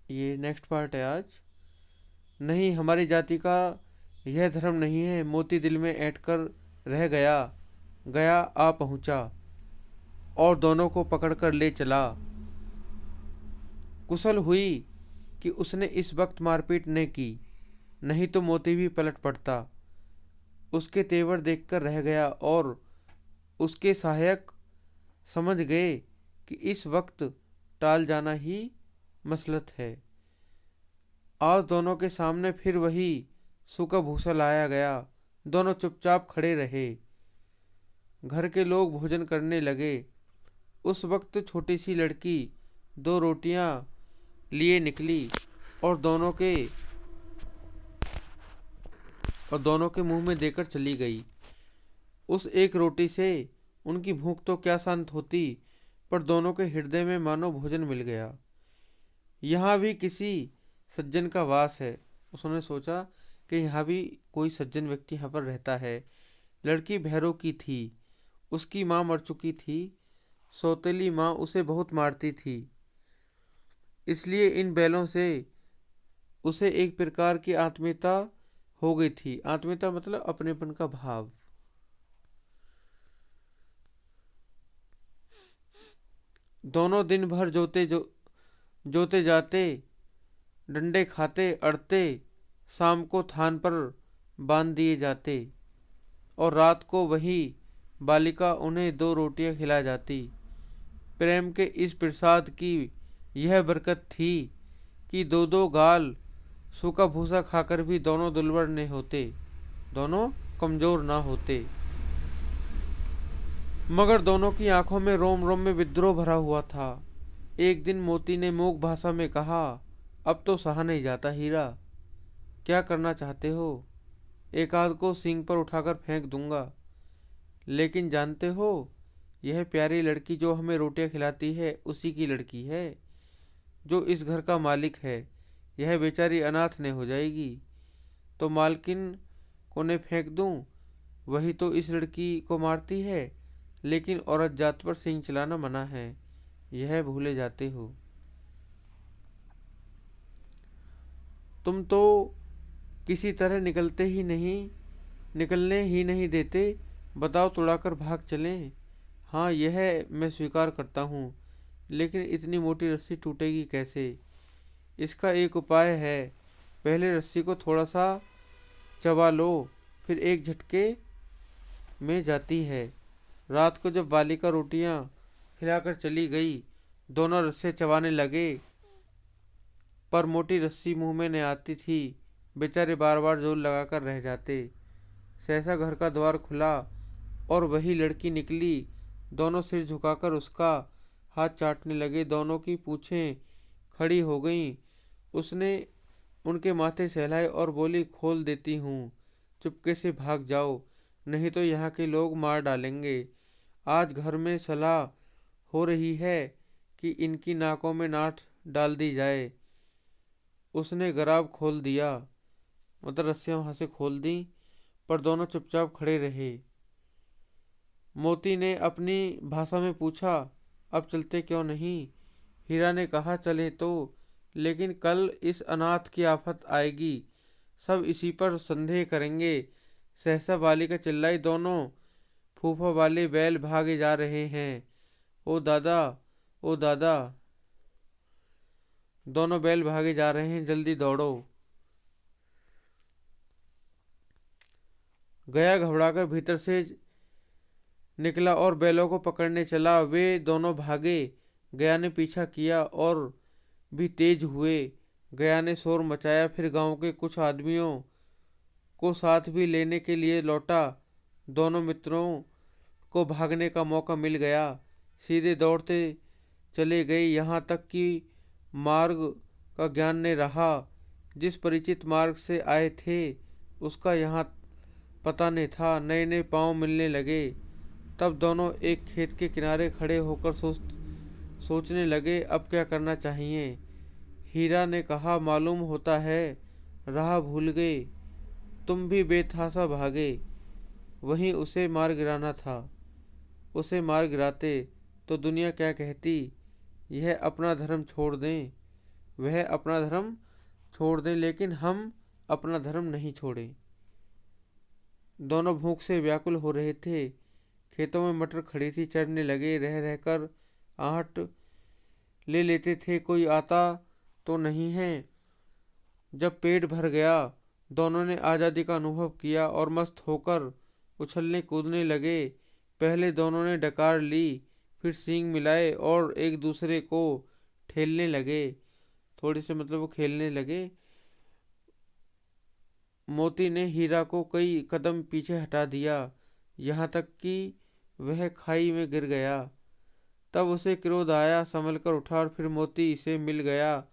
ये next part है आज। नहीं, हमारी जाति का यह धर्म नहीं है। मोती दिल में ऐंठ कर रह गया, गया आ पहुंचा और दोनों को पकड़ कर ले चला। कुशल हुई कि उसने इस वक्त मारपीट न की, नहीं तो मोती भी पलट पड़ता। उसके तेवर देखकर रह गया और उसके सहायक समझ गए कि इस वक्त टाल जाना ही मसलत है। आज दोनों के सामने फिर वही सूखा भूसा लाया गया। दोनों चुपचाप खड़े रहे। घर के लोग भोजन करने लगे। उस वक्त छोटी सी लड़की दो रोटियां लिए निकली और दोनों के मुंह में देकर चली गई। उस एक रोटी से उनकी भूख तो क्या शांत होती, पर दोनों के हृदय में मानो भोजन मिल गया। यहाँ भी किसी सज्जन का वास है। उसने सोचा कि यहाँ भी कोई सज्जन व्यक्ति यहाँ पर रहता है। लड़की भैरव की थी। उसकी माँ मर चुकी थी। सौतेली माँ उसे बहुत मारती थी। इसलिए इन बैलों से उसे एक प्रकार की आत्मीयता हो गई थी। आत्मीयता मतलब अपनेपन का भाव। दोनों दिन भर जोते जाते, डंडे खाते अड़ते, शाम को थान पर बांध दिए जाते और रात को वही बालिका उन्हें दो रोटियां खिला जाती। प्रेम के इस प्रसाद की यह बरकत थी कि दो दो गाल सूखा भूसा खाकर भी दोनों दुर्बल न होते, दोनों कमजोर ना होते। मगर दोनों की आंखों में रोम रोम में विद्रोह भरा हुआ था। एक दिन मोती ने मूक भाषा में कहा, अब तो सहा नहीं जाता हीरा। क्या करना चाहते हो? एक आध को सींग पर उठाकर फेंक दूंगा। लेकिन जानते हो, यह प्यारी लड़की जो हमें रोटियां खिलाती है उसी की लड़की है, जो इस घर का मालिक है। यह बेचारी अनाथ ने हो जाएगी तो मालकिन को ने फेंक दूं। वही तो इस लड़की को मारती है, लेकिन औरत जात पर सींग चलाना मना है। यह भूले जाते हो। तुम तो किसी तरह निकलने ही नहीं देते। बताओ, तुड़ाकर भाग चलें? हाँ, यह मैं स्वीकार करता हूँ, लेकिन इतनी मोटी रस्सी टूटेगी कैसे? इसका एक उपाय है। पहले रस्सी को थोड़ा सा चबा लो, फिर एक झटके में जाती है। रात को जब बालिका रोटियां खिलाकर चली गई, दोनों रस्से चबाने लगे, पर मोटी रस्सी मुंह में न आती थी। बेचारे बार बार जोर लगाकर रह जाते। सहसा घर का द्वार खुला और वही लड़की निकली। दोनों सिर झुकाकर उसका हाथ चाटने लगे। दोनों की पूंछें खड़ी हो गईं। उसने उनके माथे सहलाए और बोली, खोल देती हूँ, चुपके से भाग जाओ, नहीं तो यहाँ के लोग मार डालेंगे। आज घर में सलाह हो रही है कि इनकी नाकों में नाट डाल दी जाए। उसने गराब खोल दिया, मतलब रस्सियां वहां से खोल दी, पर दोनों चुपचाप खड़े रहे। मोती ने अपनी भाषा में पूछा, अब चलते क्यों नहीं? हीरा ने कहा, चले तो, लेकिन कल इस अनाथ की आफत आएगी, सब इसी पर संदेह करेंगे। सहसा बालिका चिल्लाई, दोनों फूफा वाले बैल भागे जा रहे हैं। ओ दादा, ओ दादा, दोनों बैल भागे जा रहे हैं, जल्दी दौड़ो। गया घबराकर भीतर से निकला और बैलों को पकड़ने चला। वे दोनों भागे। गया ने पीछा किया और भी तेज हुए। गया ने शोर मचाया, फिर गांव के कुछ आदमियों को साथ भी लेने के लिए लौटा। दोनों मित्रों को भागने का मौका मिल गया। सीधे दौड़ते चले गए, यहाँ तक कि मार्ग का ज्ञान नहीं रहा। जिस परिचित मार्ग से आए थे उसका यहाँ पता नहीं था। नए नए पाँव मिलने लगे। तब दोनों एक खेत के किनारे खड़े होकर सोचने लगे, अब क्या करना चाहिए। हीरा ने कहा, मालूम होता है राह भूल गए, तुम भी बेतहासा भागे। वहीं उसे मार गिराना था। उसे मार गिराते तो दुनिया क्या कहती। यह अपना धर्म छोड़ दें, वह अपना धर्म छोड़ दें, लेकिन हम अपना धर्म नहीं छोड़ें। दोनों भूख से व्याकुल हो रहे थे। खेतों में मटर खड़ी थी, चढ़ने लगे, रह रहकर आहट ले लेते थे, कोई आता तो नहीं है। जब पेट भर गया, दोनों ने आज़ादी का अनुभव किया और मस्त होकर उछलने कूदने लगे। पहले दोनों ने डकार ली, फिर सींग मिलाए और एक दूसरे को ठेलने लगे। थोड़ी से मतलब वो खेलने लगे। मोती ने हीरा को कई कदम पीछे हटा दिया, यहाँ तक कि वह खाई में गिर गया। तब उसे क्रोध आया, संभल कर उठा और फिर मोती से मिल गया।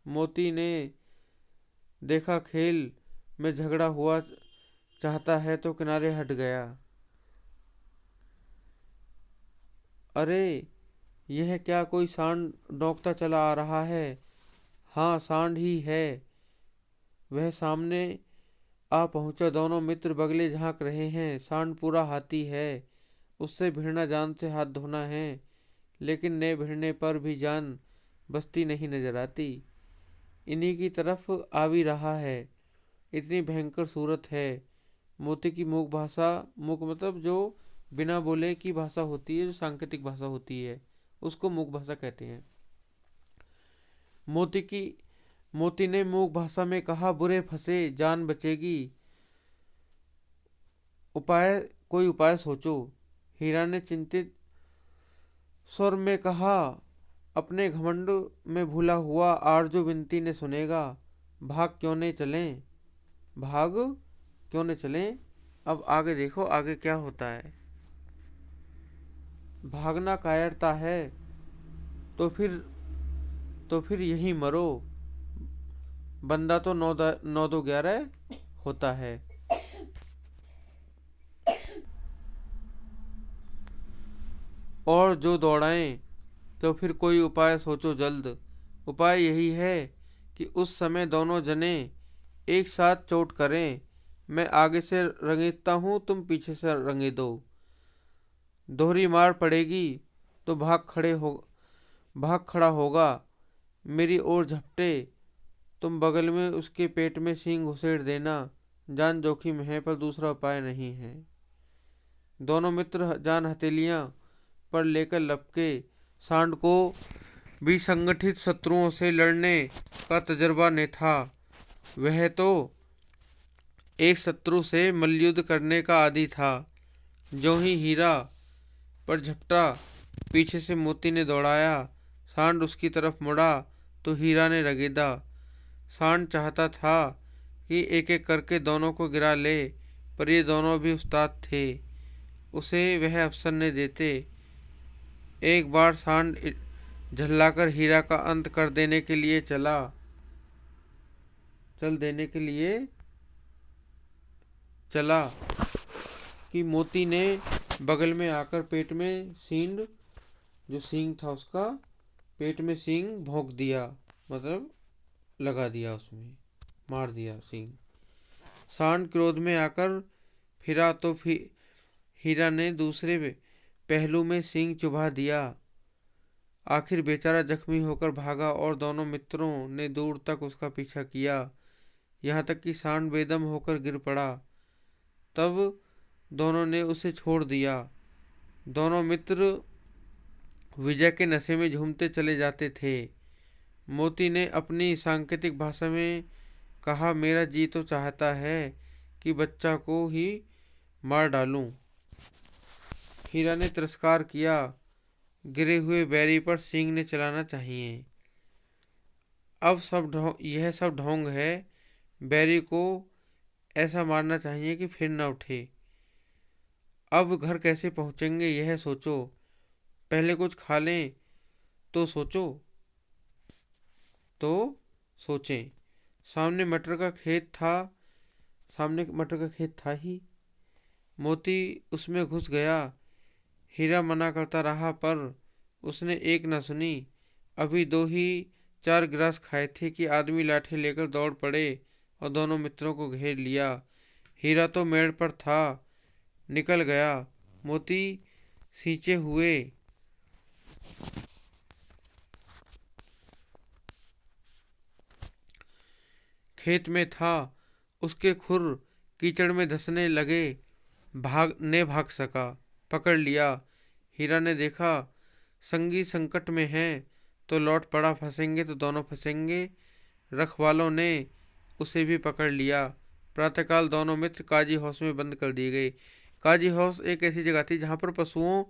मोती ने देखा खेल में झगड़ा हुआ चाहता है तो किनारे हट गया। अरे, यह क्या, कोई सांड डोंकता चला आ रहा है। हाँ, सांड ही है। वह सामने आ पहुंचा। दोनों मित्र बगले झांक रहे हैं। सांड पूरा हाथी है, उससे भिड़ना जान से हाथ धोना है, लेकिन न भिड़ने पर भी जान बचती नहीं नजर आती। इन्हीं की तरफ आ भी रहा है। इतनी भयंकर सूरत है। मोती की मूक भाषा, मूक मतलब जो बिना बोले की भाषा होती है, जो सांकेतिक भाषा होती है, उसको मूक भाषा कहते हैं। मोती ने मूक भाषा में कहा, बुरे फंसे, जान बचेगी, कोई उपाय सोचो। हीरा ने चिंतित स्वर में कहा, अपने घमंड में भूला हुआ आरजू विनती ने सुनेगा। भाग क्यों नहीं चलें, भाग क्यों नहीं चलें। अब आगे देखो, आगे क्या होता है। भागना कायरता है तो फिर यहीं मरो। बंदा तो 9-2-11 होता है। और जो दौड़ाएं तो फिर कोई उपाय सोचो जल्द। उपाय यही है कि उस समय दोनों जने एक साथ चोट करें। मैं आगे से रंगीता हूँ, तुम पीछे से रंगे दो। दोहरी मार पड़ेगी तो भाग खड़ा होगा। मेरी ओर झपटे, तुम बगल में उसके पेट में सींग घुसेड़ देना। जान जोखिम है पर दूसरा उपाय नहीं है। दोनों मित्र जान हथेलियां पर लेकर लपके। सांड को भी संगठित शत्रुओं से लड़ने का तजर्बा ने था। वह तो एक शत्रु से मल्लयुद्ध करने का आदी था। जो ही हीरा पर झपटा, पीछे से मोती ने दौड़ाया। सांड उसकी तरफ मुड़ा तो हीरा ने रगेदा। सांड चाहता था कि एक एक करके दोनों को गिरा ले, पर ये दोनों भी उस्ताद थे, उसे वह अवसर न देते। एक बार सांड झल्लाकर हीरा का अंत कर देने के लिए चला कि मोती ने बगल में आकर पेट में जो सींग था उसका पेट में सींग भोंक दिया, मतलब लगा दिया, उसमें मार दिया सींग। सांड क्रोध में आकर फिरा तो फिर हीरा ने दूसरे पहलू में सींग चुभा दिया। आखिर बेचारा जख्मी होकर भागा और दोनों मित्रों ने दूर तक उसका पीछा किया, यहाँ तक कि सांड बेदम होकर गिर पड़ा। तब दोनों ने उसे छोड़ दिया। दोनों मित्र विजय के नशे में झूमते चले जाते थे। मोती ने अपनी सांकेतिक भाषा में कहा, मेरा जी तो चाहता है कि बच्चा को ही मार डालूं। हीरा ने तिरस्कार किया, गिरे हुए बैरी पर सींग ने चलाना चाहिए। यह सब ढोंग है। बैरी को ऐसा मारना चाहिए कि फिर न उठे। अब घर कैसे पहुंचेंगे यह सोचो, पहले कुछ खा लें तो सोचें। सामने मटर का खेत था ही। मोती उसमें घुस गया। हीरा मना करता रहा पर उसने एक न सुनी। अभी 2 ही 4 गिलास खाए थे कि आदमी लाठी लेकर दौड़ पड़े और दोनों मित्रों को घेर लिया। हीरा तो मेड़ पर था, निकल गया। मोती सींचे हुए खेत में था, उसके खुर कीचड़ में धंसने लगे। भाग सका, पकड़ लिया। हीरा ने देखा संगी संकट में हैं तो लौट पड़ा, फंसेंगे तो दोनों फंसेंगे। रखवालों ने उसे भी पकड़ लिया। प्रातःकाल दोनों मित्र काजी हाउस में बंद कर दिए गए। काजी हाउस एक ऐसी जगह थी जहाँ पर पशुओं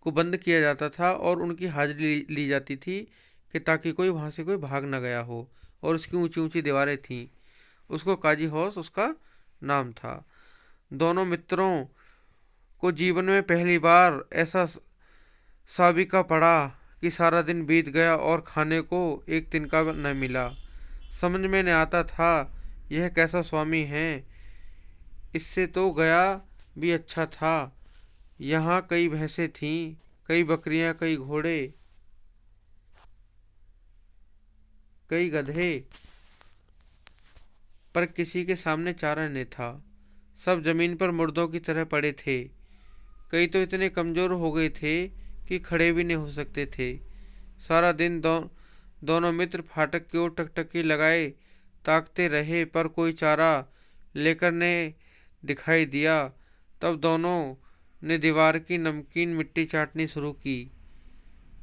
को बंद किया जाता था और उनकी हाजिरी ली जाती थी कि ताकि कोई वहाँ से कोई भाग ना गया हो। और उसकी ऊंची ऊंची दीवारें थीं। उसको काजी हाउस उसका नाम था। दोनों मित्रों को जीवन में पहली बार ऐसा साबिका पड़ा कि सारा दिन बीत गया और खाने को एक तिनका न मिला। समझ में नहीं आता था यह कैसा स्वामी है, इससे तो गया भी अच्छा था। यहाँ कई भैंसें थीं, कई बकरियां, कई घोड़े, कई गधे, पर किसी के सामने चारा नहीं था। सब जमीन पर मुर्दों की तरह पड़े थे। कई तो इतने कमजोर हो गए थे कि खड़े भी नहीं हो सकते थे। सारा दिन दोनों मित्र फाटक की ओर टकटकी लगाए ताकते रहे, पर कोई चारा लेकर ने दिखाई दिया। तब दोनों ने दीवार की नमकीन मिट्टी चाटनी शुरू की,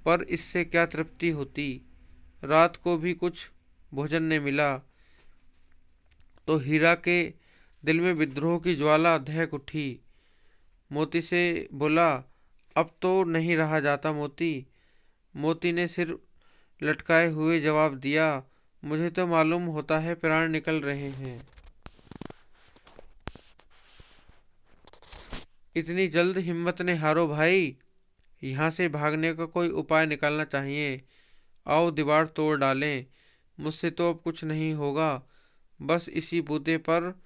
पर इससे क्या तृप्ति होती। रात को भी कुछ भोजन नहीं मिला तो हीरा के दिल में विद्रोह की ज्वाला दहक उठी। मोती से बोला, अब तो नहीं रहा जाता मोती। मोती ने सिर लटकाए हुए जवाब दिया, मुझे तो मालूम होता है प्राण निकल रहे हैं। इतनी जल्द हिम्मत ने हारो भाई, यहाँ से भागने का कोई उपाय निकालना चाहिए। आओ दीवार तोड़ डालें, मुझसे तो अब कुछ नहीं होगा। बस इसी बूते पर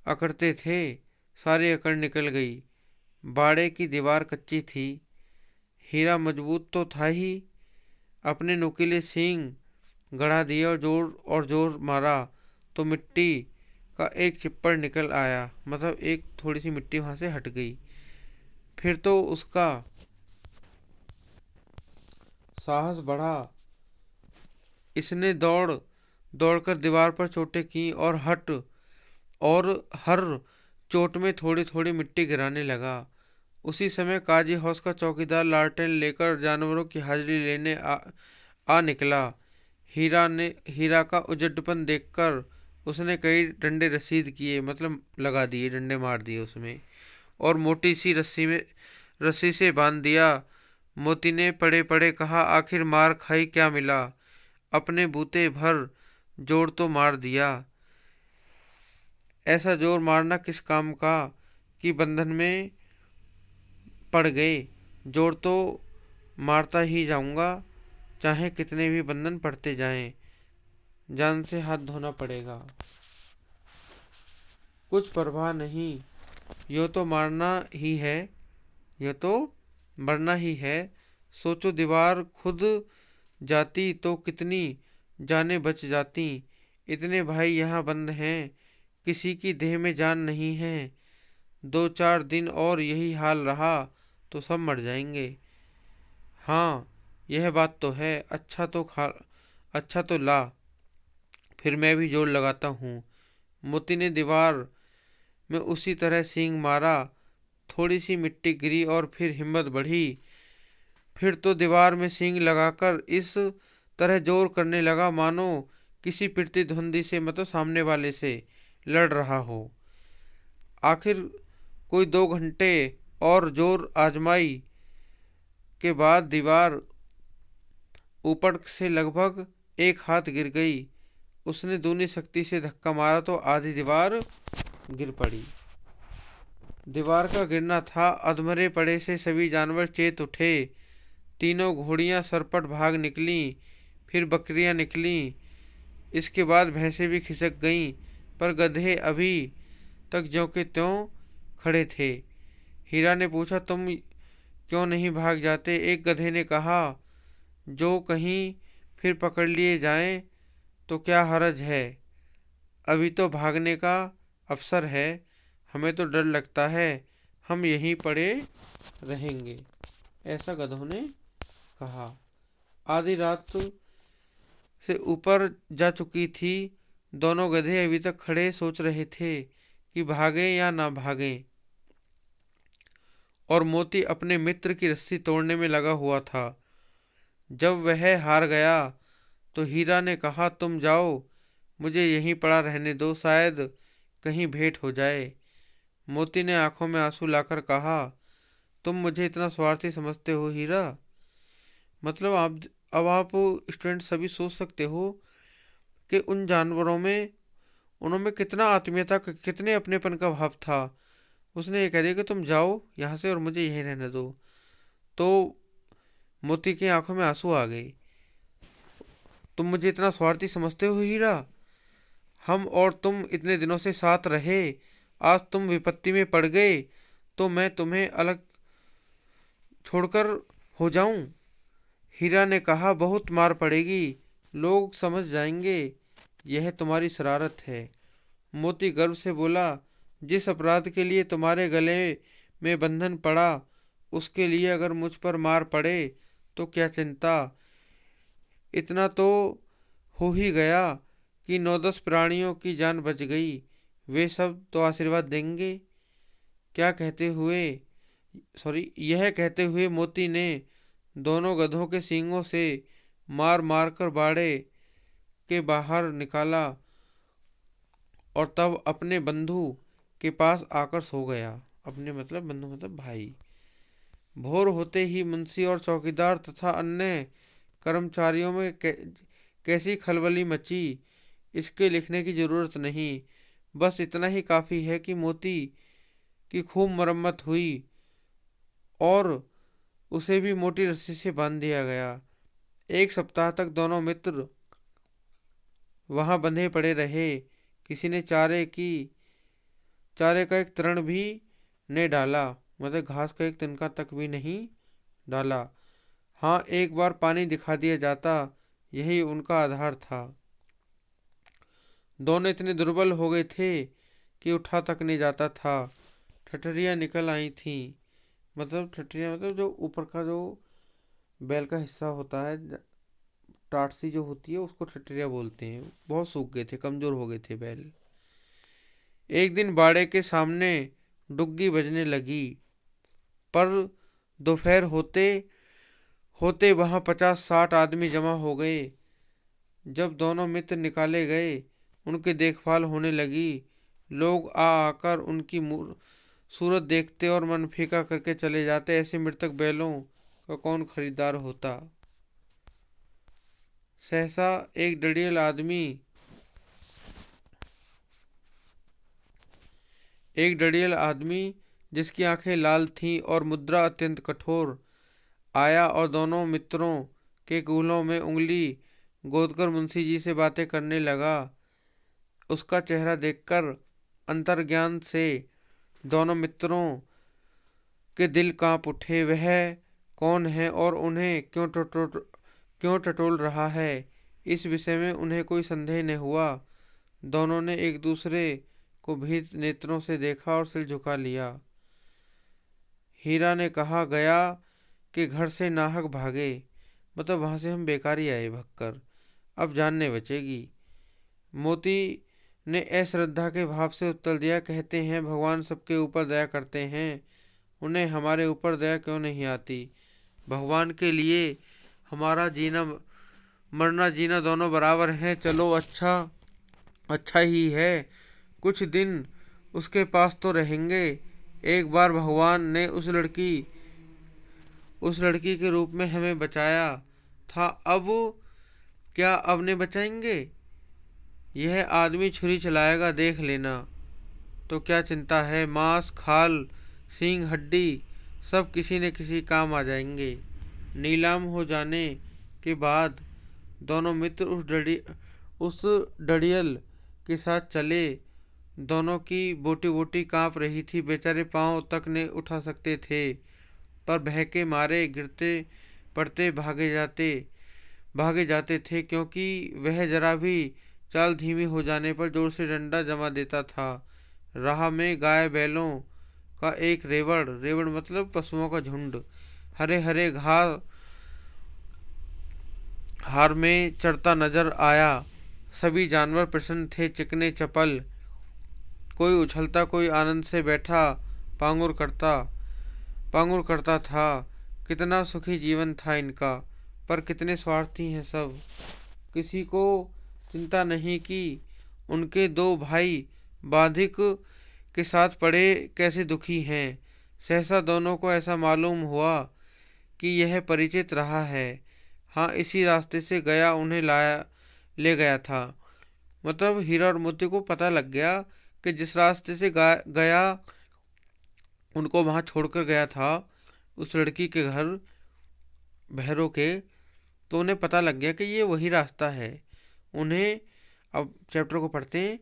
अकड़ते थे, सारी अकड़ निकल गई। बाड़े की दीवार कच्ची थी। हीरा मजबूत तो था ही, अपने नुकीले सींग गड़ा दिए और जोर मारा तो मिट्टी का एक चिप्पड़ निकल आया, मतलब एक थोड़ी सी मिट्टी वहां से हट गई। फिर तो उसका साहस बढ़ा। इसने दौड़कर दीवार पर चोटें की और हर चोट में थोड़ी थोड़ी मिट्टी गिराने लगा। उसी समय काजी हाउस का चौकीदार लालटेन लेकर जानवरों की हाजिरी लेने आ निकला। हीरा का उजड़पन देखकर उसने कई डंडे रसीद किए, मतलब लगा दिए, डंडे मार दिए उसमें, और मोटी सी रस्सी से बांध दिया। मोती ने पड़े पड़े कहा, आखिर मार खाई क्या मिला? अपने बूते भर जोर तो मार दिया। ऐसा जोर मारना किस काम का कि बंधन में पड़ गए। जोर तो मारता ही जाऊंगा, चाहे कितने भी बंधन पड़ते जाएं, जान से हाथ धोना पड़ेगा। कुछ परवाह नहीं, यो तो मारना ही है, यो तो मरना ही है। सोचो दीवार खुद जाती तो कितनी जानें बच जाती। इतने भाई यहाँ बंद हैं, किसी की देह में जान नहीं है। 2-4 दिन और यही हाल रहा तो सब मर जाएंगे। हाँ, यह बात तो है। अच्छा तो ला, फिर मैं भी जोर लगाता हूँ। मोती ने दीवार में उसी तरह सींग मारा। थोड़ी सी मिट्टी गिरी और फिर हिम्मत बढ़ी। फिर तो दीवार में सींग लगाकर इस तरह जोर करने लगा मानो किसी प्रतिद्वंदी से, मतलब सामने वाले से लड़ रहा हो। आखिर कोई 2 घंटे और जोर आजमाई के बाद दीवार ऊपर से लगभग 1 हाथ गिर गई। उसने दूनी शक्ति से धक्का मारा तो आधी दीवार गिर पड़ी। दीवार का गिरना था, अधमरे पड़े से सभी जानवर चेत उठे। तीनों घोड़ियां सरपट भाग निकलीं, फिर बकरियां निकलीं, इसके बाद भैंसें भी खिसक गईं, पर गधे अभी तक ज्यों के त्यों खड़े थे। हीरा ने पूछा, तुम क्यों नहीं भाग जाते? एक गधे ने कहा, जो कहीं फिर पकड़ लिए जाएं तो क्या हर्ज है, अभी तो भागने का अवसर है। हमें तो डर लगता है, हम यहीं पड़े रहेंगे, ऐसा गधों ने कहा। आधी रात से ऊपर जा चुकी थी। दोनों गधे अभी तक खड़े सोच रहे थे कि भागें या ना भागें, और मोती अपने मित्र की रस्सी तोड़ने में लगा हुआ था। जब वह हार गया तो हीरा ने कहा, तुम जाओ, मुझे यहीं पड़ा रहने दो, शायद कहीं भेंट हो जाए। मोती ने आंखों में आंसू लाकर कहा, तुम मुझे इतना स्वार्थी समझते हो हीरा? मतलब आप स्टूडेंट सभी सोच सकते हो कि उन जानवरों में उनमें कितना आत्मीयता, कितने अपनेपन का भाव था। उसने ये कह दिया कि तुम जाओ यहाँ से और मुझे यहीं रहने दो। तो मोती की आंखों में आंसू आ गए। तुम मुझे इतना स्वार्थी समझते हो हीरा? हम और तुम इतने दिनों से साथ रहे, आज तुम विपत्ति में पड़ गए तो मैं तुम्हें अलग छोड़कर हो जाऊं? हीरा ने कहा, बहुत मार पड़ेगी, लोग समझ जाएंगे यह तुम्हारी शरारत है। मोती गर्व से बोला, जिस अपराध के लिए तुम्हारे गले में बंधन पड़ा, उसके लिए अगर मुझ पर मार पड़े तो क्या चिंता। इतना तो हो ही गया कि 9-10 प्राणियों की जान बच गई, वे सब तो आशीर्वाद देंगे। यह कहते हुए मोती ने दोनों गधों के सींगों से मार मार कर बाड़े के बाहर निकाला और तब अपने बंधु के पास आकर सो गया। अपने मतलब बंधु मतलब भाई। भोर होते ही मुंशी और चौकीदार तथा अन्य कर्मचारियों में कैसी खलबली मची, इसके लिखने की जरूरत नहीं। बस इतना ही काफी है कि मोती की खूब मरम्मत हुई और उसे भी मोटी रस्सी से बांध दिया गया। 1 सप्ताह तक दोनों मित्र वहां बंधे पड़े रहे। किसी ने चारे का एक तृण भी नहीं डाला, मतलब घास का एक तिनका तक भी नहीं डाला। हाँ, एक बार पानी दिखा दिया जाता, यही उनका आधार था। दोनों इतने दुर्बल हो गए थे कि उठा तक नहीं जाता था। ठठरियाँ निकल आई थी। मतलब ठठरियाँ मतलब जो ऊपर का जो बैल का हिस्सा होता है, टाट सी जो होती है, उसको ठठरिया बोलते हैं। बहुत सूख गए थे, कमजोर हो गए थे बैल। एक दिन बाड़े के सामने डुग्गी बजने लगी, पर दोपहर होते होते वहां 50-60 आदमी जमा हो गए। जब दोनों मित्र निकाले गए, उनकी देखभाल होने लगी। लोग आकर उनकी सूरत देखते और मन फीका करके चले जाते। ऐसे मृतक बैलों का कौन खरीदार होता। सहसा एक डड़ियल आदमी जिसकी आंखें लाल थीं और मुद्रा अत्यंत कठोर, आया और दोनों मित्रों के कूल्हों में उंगली गोदकर मुंशी जी से बातें करने लगा। उसका चेहरा देखकर अंतर्ज्ञान से दोनों मित्रों के दिल कांप उठे। वह कौन है और उन्हें क्यों टटोल रहा है, इस विषय में उन्हें कोई संदेह न हुआ। दोनों ने एक दूसरे को भीत नेत्रों से देखा और सिर झुका लिया। हीरा ने कहा, गया कि घर से नाहक भागे, मतलब वहां से हम बेकार ही आए भगकर, अब जान नहीं बचेगी। मोती ने अश्रद्धा के भाव से उत्तर दिया, कहते हैं भगवान सबके ऊपर दया करते हैं, उन्हें हमारे ऊपर दया क्यों नहीं आती। भगवान के लिए हमारा जीना मरना जीना दोनों बराबर हैं। चलो अच्छा ही है, कुछ दिन उसके पास तो रहेंगे। एक बार भगवान ने उस लड़की के रूप में हमें बचाया था, अब क्या अब नहीं बचाएंगे। यह आदमी छुरी चलाएगा, देख लेना। तो क्या चिंता है, मांस खाल सींग हड्डी सब किसी न किसी काम आ जाएंगे। नीलाम हो जाने के बाद दोनों मित्र उस डड़ियल के साथ चले। दोनों की बोटी बोटी कांप रही थी, बेचारे पांव तक नहीं उठा सकते थे, पर भय के मारे गिरते पड़ते भागे जाते थे, क्योंकि वह जरा भी चाल धीमी हो जाने पर जोर से डंडा जमा देता था। राह में गाय बैलों का एक रेवड़ मतलब पशुओं का झुंड हरे हरे घास हार में चढ़ता नजर आया। सभी जानवर प्रसन्न थे, चिकने चपल। कोई उछलता, कोई आनंद से बैठा पांगुर करता था। कितना सुखी जीवन था इनका, पर कितने स्वार्थी हैं सब। किसी को चिंता नहीं कि उनके दो भाई बाधिक के साथ पड़े कैसे दुखी हैं। सहसा दोनों को ऐसा मालूम हुआ कि यह परिचित रहा है। हाँ, इसी रास्ते से गया उन्हें ले गया था। मतलब हीरा और मोती को पता लग गया कि जिस रास्ते से गया उनको वहां छोड़कर गया था उस लड़की के घर भैरव के, तो उन्हें पता लग गया कि ये वही रास्ता है। उन्हें, अब चैप्टर को पढ़ते हैं,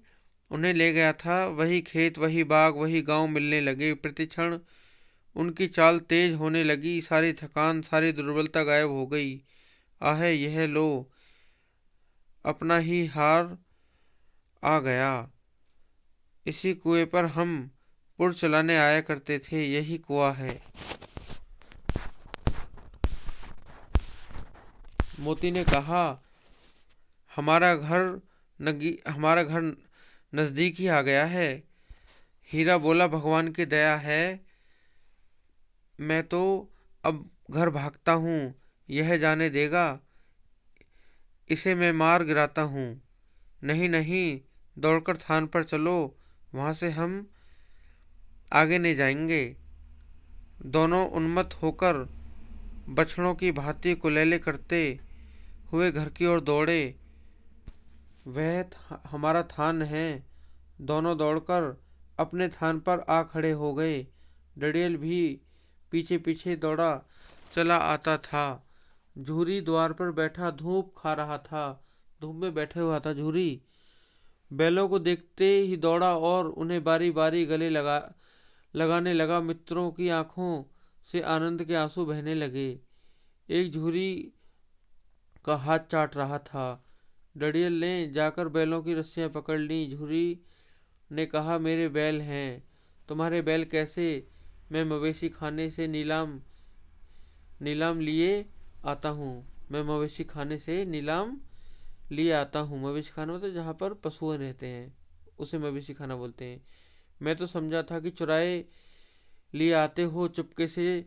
उन्हें ले गया था। वही खेत, वही बाग, वही गांव मिलने लगे। प्रतिक्षण उनकी चाल तेज होने लगी। सारी थकान, सारी दुर्बलता गायब हो गई। आह, यह लो, अपना ही हार आ गया। इसी कुएं पर हम पुर चलाने आया करते थे, यही कुआं है। मोती ने कहा, हमारा घर नजदीक ही आ गया है। हीरा बोला, भगवान की दया है, मैं तो अब घर भागता हूँ। यह जाने देगा, इसे मैं मार गिराता हूँ। नहीं नहीं, दौड़कर थान पर चलो, वहां से हम आगे नहीं जाएंगे। दोनों उन्मत्त होकर बछड़ों की भांति कुलेले करते हुए घर की ओर दौड़े। वह हमारा थान है। दोनों दौड़कर अपने थान पर आ खड़े हो गए। डडियल भी पीछे पीछे दौड़ा चला आता था। झूरी द्वार पर बैठा धूप खा रहा था। धूप में बैठे हुआ था झूरी। बैलों को देखते ही दौड़ा और उन्हें बारी बारी गले लगाने लगा। मित्रों की आंखों से आनंद के आंसू बहने लगे। एक झूरी का हाथ चाट रहा था। डडियल ने जाकर बैलों की रस्सियां पकड़ ली। झूरी ने कहा, मेरे बैल हैं। तुम्हारे बैल कैसे? मैं मवेशी खाने से नीलाम लिए आता हूँ। मवेशी खाने खाना मतलब जहाँ पर पशु रहते हैं उसे मवेशी खाना बोलते हैं। मैं तो समझा था कि चुराए लिए आते हो, चुपके से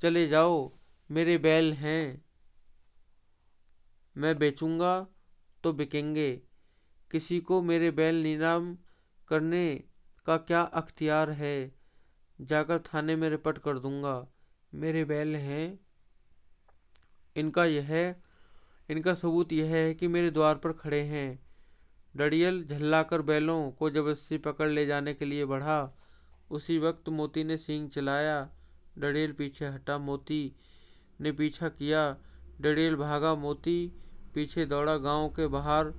चले जाओ। मेरे बैल हैं, मैं बेचूंगा तो बिकेंगे। किसी को मेरे बैल नीलाम करने का क्या अख्तियार है? जाकर थाने में रिपोर्ट कर दूंगा। मेरे बैल हैं। इनका सबूत यह है कि मेरे द्वार पर खड़े हैं। डडियल झल्लाकर बैलों को जबरदस्ती पकड़ ले जाने के लिए बढ़ा। उसी वक्त मोती ने सींग चलाया। डडियल पीछे हटा। मोती ने पीछा किया। डडियल भागा, मोती पीछे दौड़ा। गांव के बाहर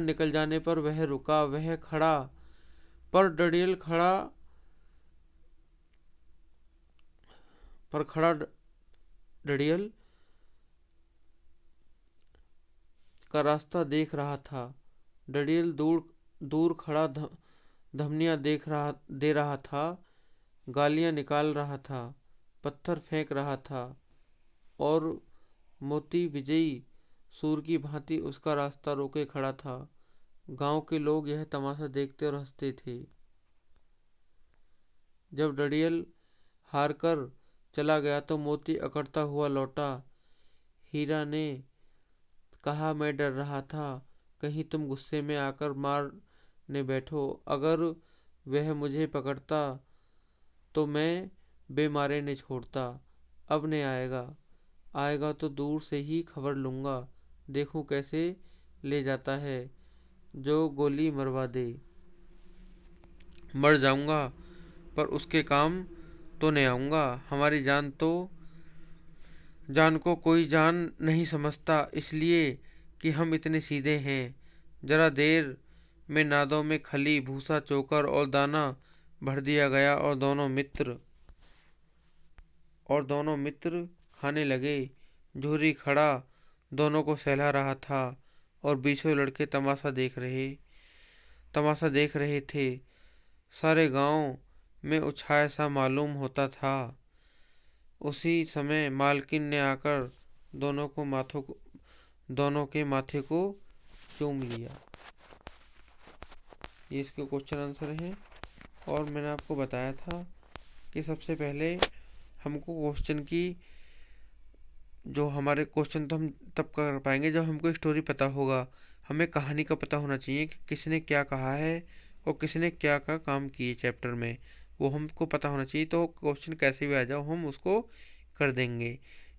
निकल जाने पर वह रुका। वह खड़ा, पर खड़ा डडियल का रास्ता देख रहा था। डडियल दूर खड़ा धमनियां दे रहा था, गालियां निकाल रहा था, पत्थर फेंक रहा था और मोती विजयी सूर की भांति उसका रास्ता रोके खड़ा था। गांव के लोग यह तमाशा देखते और हंसते थे। जब डडियल हार कर चला गया तो मोती अकड़ता हुआ लौटा। हीरा ने कहा, मैं डर रहा था कहीं तुम गुस्से में आकर मारने बैठो। अगर वह मुझे पकड़ता तो मैं बेमारे नहीं छोड़ता। अब नहीं आएगा तो दूर से ही खबर लूंगा। देखूं कैसे ले जाता है, जो गोली मरवा दे। मर जाऊंगा पर उसके काम तो नहीं आऊंगा। हमारी जान को कोई जान नहीं समझता, इसलिए कि हम इतने सीधे हैं। जरा देर में नादों में खली, भूसा, चोकर और दाना भर दिया गया और दोनों मित्र खाने लगे। झूरी खड़ा दोनों को सहला रहा था और बीसों लड़के तमाशा देख रहे थे। सारे गांव में उछाया सा मालूम होता था। उसी समय मालकिन ने आकर दोनों को दोनों के माथे को चूम लिया। ये इसके क्वेश्चन आंसर हैं। और मैंने आपको बताया था कि सबसे पहले हमको क्वेश्चन की जो हमारे क्वेश्चन तो हम तब कर पाएंगे जब हमको स्टोरी पता होगा। हमें कहानी का पता होना चाहिए कि किसने क्या कहा है और किसने क्या क्या काम किए चैप्टर में, वो हमको पता होना चाहिए। तो क्वेश्चन कैसे भी आ जाओ हम उसको कर देंगे।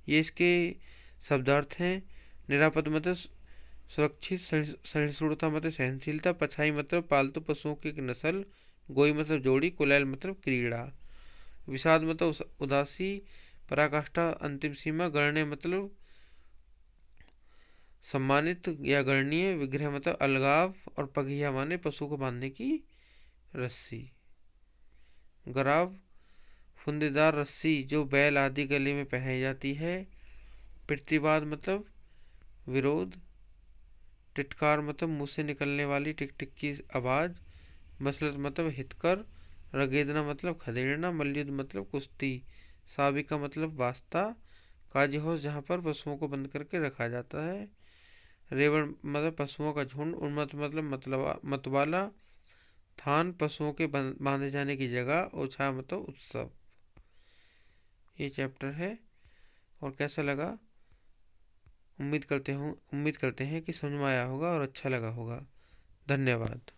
ये इसके शब्दार्थ हैं। निरापद मतलब सुरक्षित, सहिष्णुता मतलब सहनशीलता, पछाई मतलब पालतू पशुओं की एक नस्ल, गोई मतलब जोड़ी, कुलैल मतलब क्रीड़ा, विषाद मतलब उदासी, पराकाष्ठा अंतिम सीमा, गणने मतलब सम्मानित या गणनीय, विग्रह मतलब अलगाव, और पगहिया माने पशु को बांधने की रस्सी। गराव फुंदेदार रस्सी जो बैल आदि गले में पहनाई जाती है। प्रतिवाद मतलब विरोध। टिटकार मतलब मुंह से निकलने वाली टिक टिक की आवाज़। मसलत मतलब हितकर। रगेदना मतलब खदेड़ना। मल्लयुद्ध मतलब कुश्ती। साबिका मतलब वास्ता। काजी हाउस जहाँ पर पशुओं को बंद करके रखा जाता है। रेवण मतलब पशुओं का झुंड। उन्मत्त मतलब मतवाला। थान पशुओं के बांधे जाने की जगह। ओछा मतलब उत्सव। ये चैप्टर है। और कैसा लगा? उम्मीद करते हैं कि समझ में आया होगा और अच्छा लगा होगा। धन्यवाद।